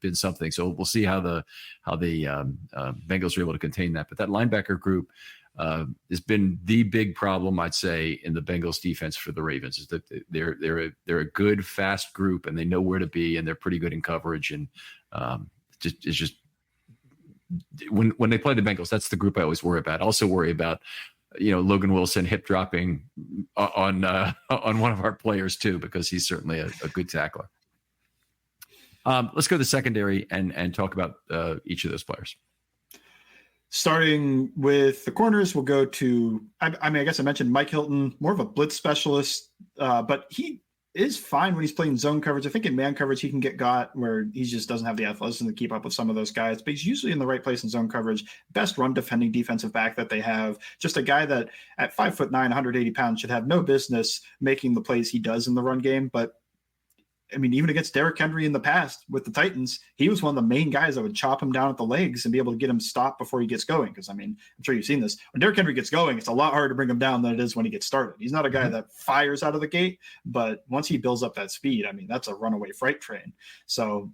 been something. So we'll see how the Bengals are able to contain that. But that linebacker group has been the big problem, I'd say, in the Bengals defense for the Ravens. Is that they're a good, fast group and they know where to be and they're pretty good in coverage. And it's just when they play the Bengals, that's the group I always worry about. I also worry about, Logan Wilson hip dropping on one of our players too, because he's certainly a good tackler. Let's go to the secondary and talk about each of those players. Starting with the corners, we'll go to, I guess I mentioned Mike Hilton, more of a blitz specialist, but he is fine when he's playing zone coverage. I think in man coverage, he can get got where he just doesn't have the athleticism to keep up with some of those guys, but he's usually in the right place in zone coverage. Best run defending defensive back that they have. Just a guy that at 5'9", 180 pounds should have no business making the plays he does in the run game. But I mean, even against Derrick Henry in the past with the Titans, he was one of the main guys that would chop him down at the legs and be able to get him stopped before he gets going. Because, I mean, I'm sure you've seen this. When Derrick Henry gets going, it's a lot harder to bring him down than it is when he gets started. He's not a guy that fires out of the gate, but once he builds up that speed, I mean, that's a runaway freight train. So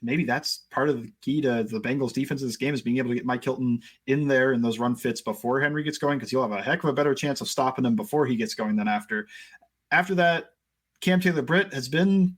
maybe that's part of the key to the Bengals defense of this game is being able to get Mike Hilton in there in those run fits before Henry gets going, because he'll have a heck of a better chance of stopping him before he gets going than after. After that, Cam Taylor-Britt has been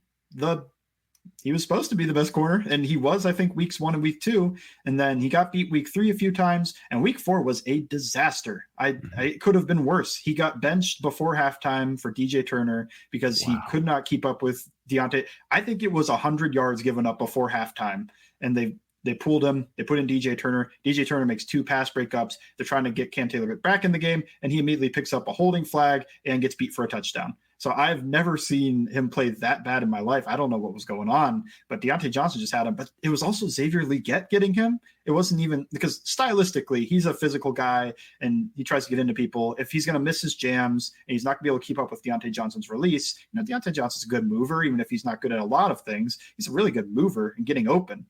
he was supposed to be the best corner, and he was, I think, weeks 1 and week 2, and then he got beat week 3 a few times, and week 4 was a disaster. It could have been worse. He got benched before halftime for DJ Turner because he could not keep up with Deontay. I think it was 100 yards given up before halftime, and they pulled him. They put in DJ Turner. DJ Turner makes 2 pass breakups. They're trying to get Cam Taylor back in the game, and he immediately picks up a holding flag and gets beat for a touchdown. So I've never seen him play that bad in my life. I don't know what was going on, but Deontay Johnson just had him. But it was also Xavier Legette getting him. It wasn't even because stylistically, he's a physical guy and he tries to get into people. If he's going to miss his jams and he's not going to be able to keep up with Deontay Johnson's release, Deontay Johnson's a good mover, even if he's not good at a lot of things. He's a really good mover and getting open.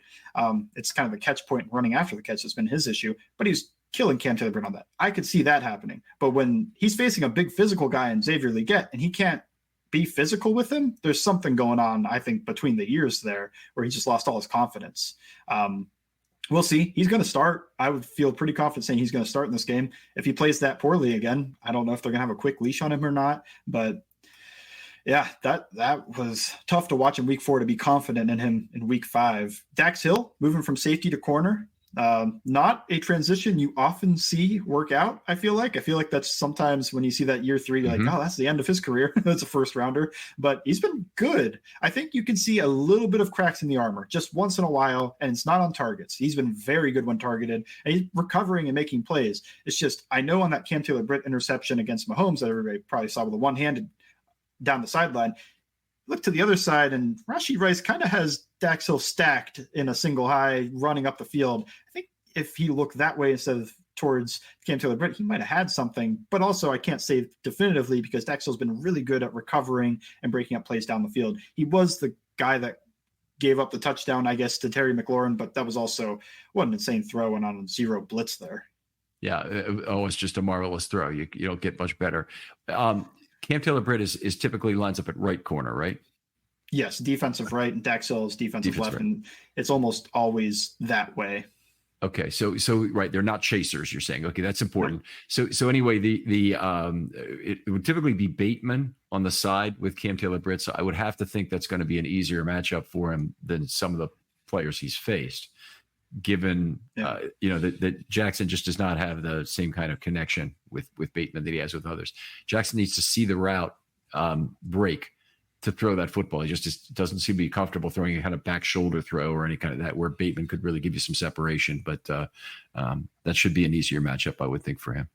It's kind of the catch point running after the catch that's been his issue, but he's killing Cam Taylor-Britt on that. I could see that happening. But when he's facing a big physical guy in Xavier Legette and he can't be physical with him, there's something going on, I think, between the years there where he just lost all his confidence. We'll see. He's going to start. I would feel pretty confident saying he's going to start in this game. If he plays that poorly again, I don't know if they're going to have a quick leash on him or not. But yeah, that was tough to watch in week 4 to be confident in him in week 5. Dax Hill moving from safety to corner. Not a transition you often see work out. I feel like that's sometimes when you see that year 3, you're like, oh, that's the end of his career. That's a first rounder, but he's been good. I think you can see a little bit of cracks in the armor just once in a while, and it's not on targets. He's been very good when targeted, and he's recovering and making plays. It's just, I know on that Cam Taylor-Britt interception against Mahomes that everybody probably saw with the one-handed down the sideline, look to the other side, and Rashee Rice kind of has Dax Hill stacked in a single high running up the field. I think if he looked that way instead of towards Cam Taylor-Britt, he might have had something. But also, I can't say definitively because Dax Hill's been really good at recovering and breaking up plays down the field. He was the guy that gave up the touchdown, I guess, to Terry McLaurin, but that was also what an insane throw and on 0 blitz there. Yeah, it's just a marvelous throw. You don't get much better. Cam Taylor-Britt is typically lines up at right corner, right? Yes, defensive right, and Dax Hill is defensive left, right. And it's almost always that way. Okay, so right, they're not chasers. You're saying, okay, that's important. So anyway, it would typically be Bateman on the side with Cam Taylor-Britt. So I would have to think that's going to be an easier matchup for him than some of the players he's faced, given that Jackson just does not have the same kind of connection with Bateman that he has with others. Jackson needs to see the route break to throw that football. He just doesn't seem to be comfortable throwing a kind of back shoulder throw or any kind of that where Bateman could really give you some separation. But that should be an easier matchup, I would think, for him.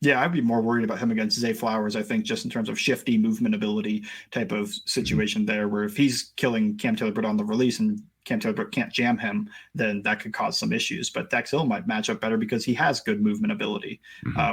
Yeah, I'd be more worried about him against Zay Flowers, I think, just in terms of shifty movement ability type of situation there, where if he's killing Cam Taylor-Britt on the release and Cam Taylor-Britt can't jam him, then that could cause some issues. But Dax Hill might match up better because he has good movement ability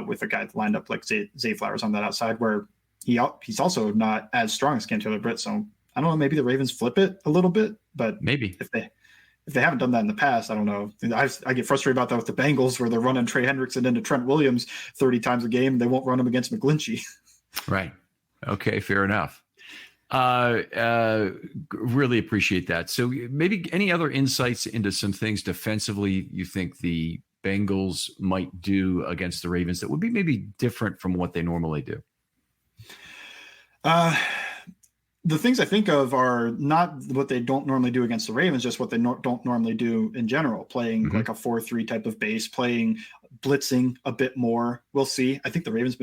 with a guy lined up like Zay Flowers on that outside, where he's also not as strong as Cam Taylor-Britt. So I don't know, maybe the Ravens flip it a little bit, but maybe if they haven't done that in the past, I don't know. I get frustrated about that with the Bengals where they're running Trey Hendrickson into Trent Williams 30 times a game. And they won't run him against McGlinchey. Right. Okay. Fair enough. Really appreciate that. So maybe any other insights into some things defensively you think the Bengals might do against the Ravens that would be maybe different from what they normally do? The things I think of are not what they don't normally do against the Ravens, just what they don't normally do in general, playing like a 4-3 type of base, playing blitzing a bit more. We'll see. I think the Ravens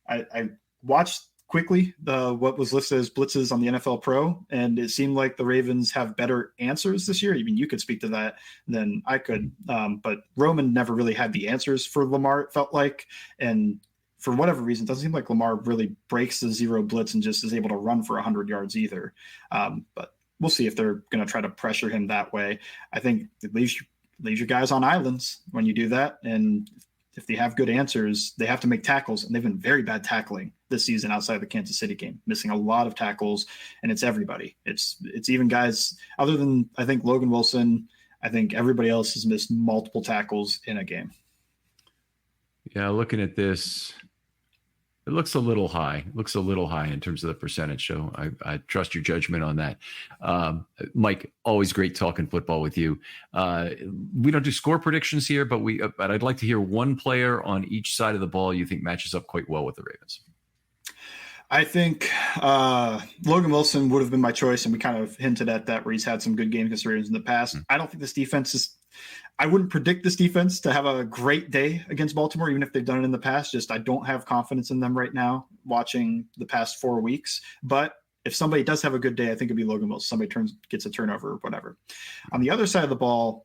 I watched quickly what was listed as blitzes on the NFL Pro, and it seemed like the Ravens have better answers this year. Even you could speak to that than I could. But Roman never really had the answers for Lamar, it felt like. And for whatever reason, it doesn't seem like Lamar really breaks the 0 blitz and just is able to run for 100 yards either. But we'll see if they're going to try to pressure him that way. I think it leaves your guys on islands when you do that. And if they have good answers, they have to make tackles. And they've been very bad tackling this season outside the Kansas City game, missing a lot of tackles. And it's everybody. It's even guys other than, I think, Logan Wilson. I think everybody else has missed multiple tackles in a game. Yeah, looking at this, it looks a little high. It looks a little high in terms of the percentage. So I trust your judgment on that. Mike, always great talking football with you. We don't do score predictions here, but I'd like to hear one player on each side of the ball you think matches up quite well with the Ravens. I think Logan Wilson would have been my choice, and we kind of hinted at that where he's had some good games against the Ravens in the past. I don't think this defense is – I wouldn't predict this defense to have a great day against Baltimore, even if they've done it in the past. Just I don't have confidence in them right now watching the past 4 weeks. But if somebody does have a good day, I think it'd be Logan Wilson. Somebody gets a turnover or whatever. On the other side of the ball,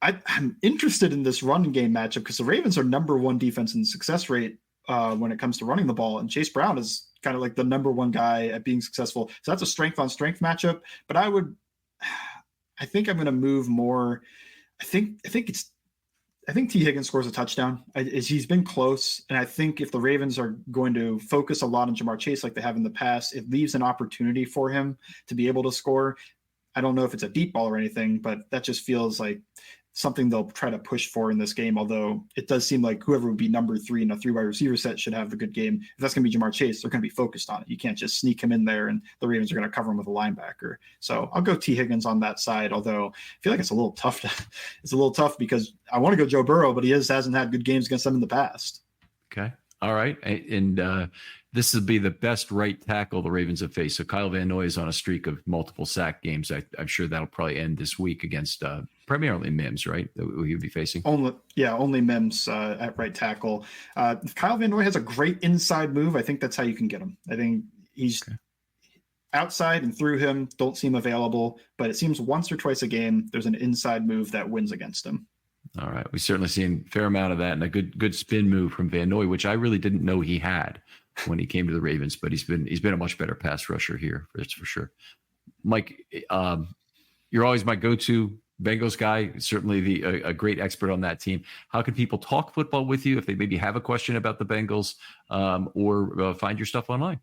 I'm interested in this running game matchup because the Ravens are number 1 defense in success rate when it comes to running the ball. And Chase Brown is kind of like the number 1 guy at being successful. So that's a strength on strength matchup. But I think I'm going to move more. I think T. Higgins scores a touchdown. He's been close. And I think if the Ravens are going to focus a lot on Jamar Chase like they have in the past, it leaves an opportunity for him to be able to score. I don't know if it's a deep ball or anything, but that just feels like something they'll try to push for in this game, although it does seem like whoever would be number 3 in a 3 wide receiver set should have the good game. If that's going to be Jamar Chase, they're going to be focused on it. You can't just sneak him in there and the Ravens are going to cover him with a linebacker. So I'll go T. Higgins on that side, although I feel like it's a little tough. It's a little tough because I want to go Joe Burrow, but he hasn't had good games against them in the past. Okay. All right. And this will be the best right tackle the Ravens have faced. So Kyle Van Noy is on a streak of multiple sack games. I'm sure that'll probably end this week against primarily Mims, right? That he'll be facing. Only Mims at right tackle. If Kyle Van Noy has a great inside move, I think that's how you can get him. I think he's outside and through him don't seem available, but it seems once or twice a game there's an inside move that wins against him. All right. We've certainly seen a fair amount of that and a good spin move from Van Noy, which I really didn't know he had when he came to the Ravens, but he's been a much better pass rusher here. That's for sure. Mike, you're always my go-to Bengals guy, certainly a great expert on that team. How can people talk football with you if they maybe have a question about the Bengals or find your stuff online?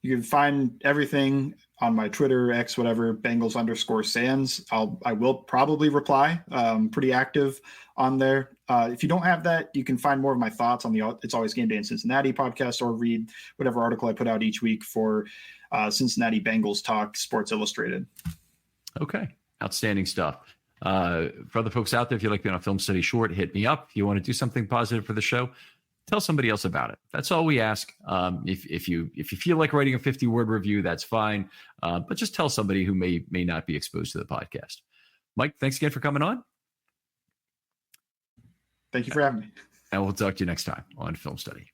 You can find everything on my Twitter, X, whatever, Bengals_Sands. I will probably reply. Pretty active on there. If you don't have that, you can find more of my thoughts on the It's Always Game Day in Cincinnati podcast, or read whatever article I put out each week for Cincinnati Bengals Talk Sports Illustrated. Okay. Outstanding stuff. For other folks out there, if you'd like to be on a film study short, hit me up. If you want to do something positive for the show, tell somebody else about it. That's all we ask. If you feel like writing a 50-word review, that's fine. But just tell somebody who may not be exposed to the podcast. Mike, thanks again for coming on. Thank you for having me. And we'll talk to you next time on Film Study.